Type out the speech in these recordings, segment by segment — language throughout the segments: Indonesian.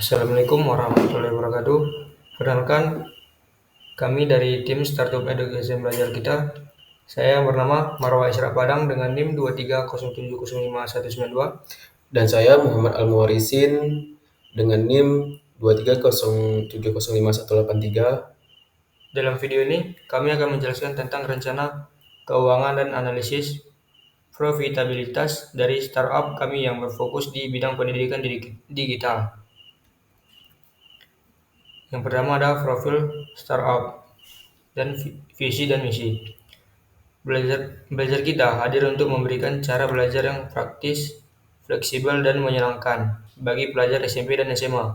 Assalamualaikum warahmatullahi wabarakatuh. Perkenalkan, kami dari tim Startup Education Belajar Kita. Saya yang bernama Marwa Isra Padang dengan NIM 230705192. Dan saya Muhammad Al-Muwarisin dengan NIM 230705183. Dalam video ini, kami akan menjelaskan tentang rencana keuangan dan analisis profitabilitas dari startup kami yang berfokus di bidang pendidikan digital. Yang pertama ada profil startup dan visi dan misi. Belajar kita hadir untuk memberikan cara belajar yang praktis, fleksibel, dan menyenangkan bagi pelajar SMP dan SMA.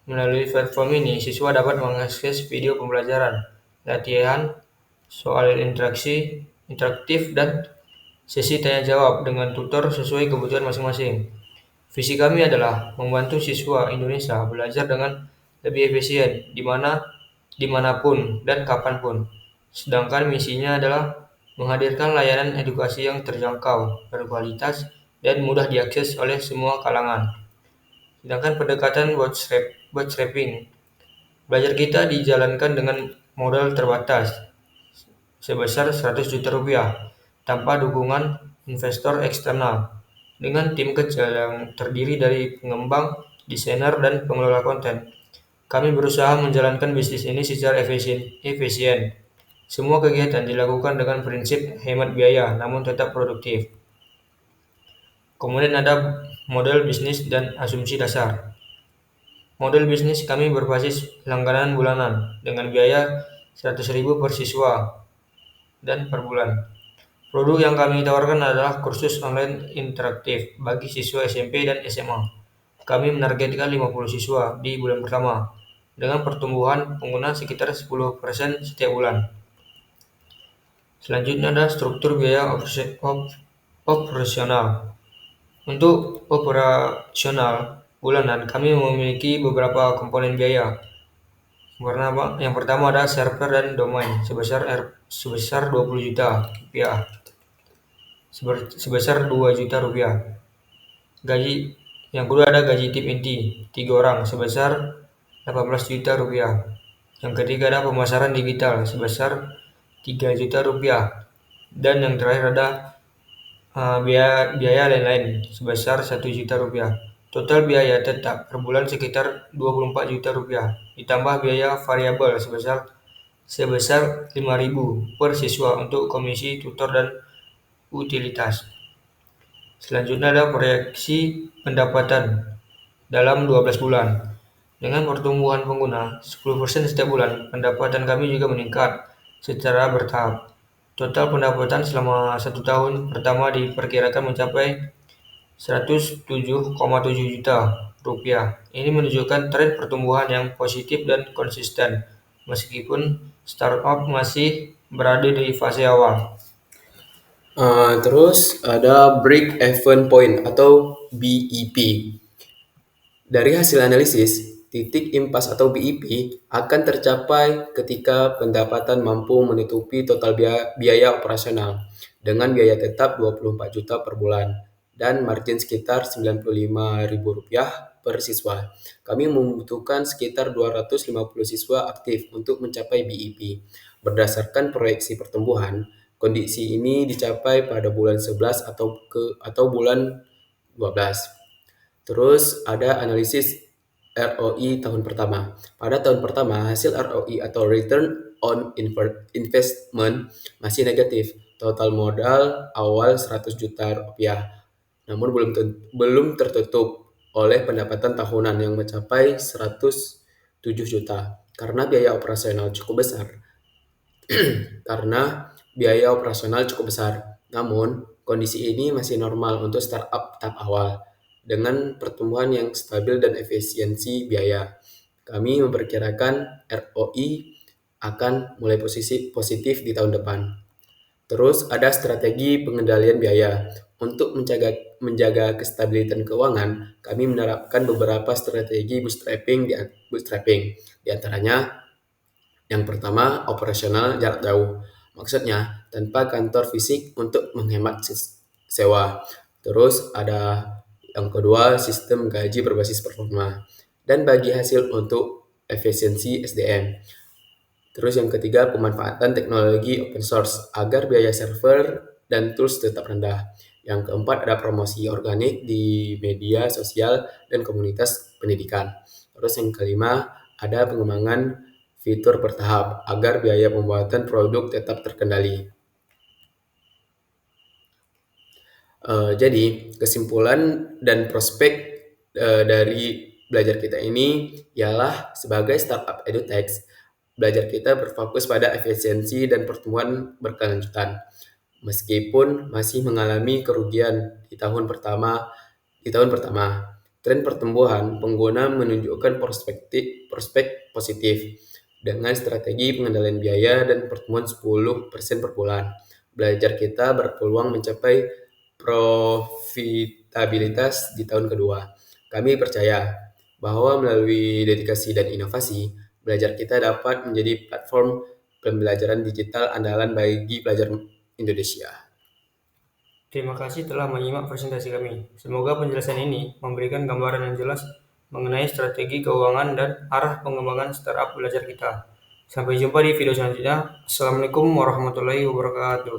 Melalui platform ini, siswa dapat mengakses video pembelajaran, latihan, soal interaktif, dan sesi tanya jawab dengan tutor sesuai kebutuhan masing-masing. Visi kami adalah membantu siswa Indonesia belajar dengan lebih efisien dimanapun dan kapanpun. Sedangkan misinya adalah menghadirkan layanan edukasi yang terjangkau, berkualitas, dan mudah diakses oleh semua kalangan. Sedangkan pendekatan bootstrapping, belajar kita dijalankan dengan modal terbatas sebesar 100 juta rupiah tanpa dukungan investor eksternal. Dengan tim kecil yang terdiri dari pengembang, desainer, dan pengelola konten, kami berusaha menjalankan bisnis ini secara efisien. Semua kegiatan dilakukan dengan prinsip hemat biaya namun tetap produktif. Kemudian ada model bisnis dan asumsi dasar. Model bisnis kami berbasis langganan bulanan dengan biaya 100.000 per siswa dan per bulan. Produk yang kami tawarkan adalah kursus online interaktif bagi siswa SMP dan SMA. Kami menargetkan 50 siswa di bulan pertama dengan pertumbuhan pengguna sekitar 10% setiap bulan. Selanjutnya ada struktur biaya operasional. Untuk operasional bulanan, kami memiliki beberapa komponen biaya. Yang pertama ada server dan domain sebesar 20 juta rupiah. Sebesar 2 juta rupiah. Yang kedua ada gaji tim inti 3 orang sebesar 18 juta rupiah. Yang ketiga ada pemasaran digital sebesar 3 juta rupiah. Dan yang terakhir ada biaya lain-lain sebesar 1 juta rupiah. Total biaya tetap per bulan sekitar 24 juta rupiah. Ditambah biaya variabel sebesar 5.000 per siswa untuk komisi tutor dan utilitas. Selanjutnya ada proyeksi pendapatan dalam 12 bulan. Dengan pertumbuhan pengguna 10% setiap bulan, pendapatan kami juga meningkat secara bertahap. Total pendapatan selama 1 tahun pertama diperkirakan mencapai 107,7 juta rupiah. Ini menunjukkan tren pertumbuhan yang positif dan konsisten, meskipun startup masih berada di fase awal. Terus ada break-even point atau BEP. Dari hasil analisis, titik impas atau BEP akan tercapai ketika pendapatan mampu menutupi total biaya operasional dengan biaya tetap 24 juta per bulan dan margin sekitar Rp95.000 per siswa. Kami membutuhkan sekitar 250 siswa aktif untuk mencapai BEP. Berdasarkan proyeksi pertumbuhan, kondisi ini dicapai pada bulan 11 atau bulan 12. Terus ada analisis ROI tahun pertama. Pada tahun pertama, hasil ROI atau Return on Investment masih negatif. Total modal awal 100 juta rupiah, namun belum tertutup oleh pendapatan tahunan yang mencapai 107 juta karena biaya operasional cukup besar. Namun, kondisi ini masih normal untuk startup tahap awal dengan pertumbuhan yang stabil dan efisiensi biaya. Kami memperkirakan ROI akan mulai positif di tahun depan. Terus ada strategi pengendalian biaya. Untuk menjaga kestabilitas keuangan, kami menerapkan beberapa strategi bootstrapping. Di antaranya, yang pertama, operasional jarak jauh. Maksudnya, tanpa kantor fisik untuk menghemat sewa. Terus ada yang kedua, sistem gaji berbasis performa. dan bagi hasil untuk efisiensi SDM. Terus yang ketiga, pemanfaatan teknologi open source agar biaya server dan tools tetap rendah. Yang keempat, ada promosi organik di media sosial dan komunitas pendidikan. Terus yang kelima, ada pengembangan fitur bertahap agar biaya pembuatan produk tetap terkendali. Jadi, kesimpulan dan prospek dari belajar kita ini ialah sebagai startup edutech, belajar kita berfokus pada efisiensi dan pertumbuhan berkelanjutan. Meskipun masih mengalami kerugian di tahun pertama, tren pertumbuhan pengguna menunjukkan prospek positif dengan strategi pengendalian biaya dan pertumbuhan 10% per bulan. Belajar kita berpeluang mencapai profitabilitas di tahun kedua. Kami percaya bahwa melalui dedikasi dan inovasi, belajar kita dapat menjadi platform pembelajaran digital andalan bagi pelajar Indonesia. Terima kasih telah menyimak presentasi kami. Semoga penjelasan ini memberikan gambaran yang jelas mengenai strategi keuangan dan arah pengembangan startup belajar kita. Sampai jumpa di video selanjutnya. Assalamualaikum warahmatullahi wabarakatuh.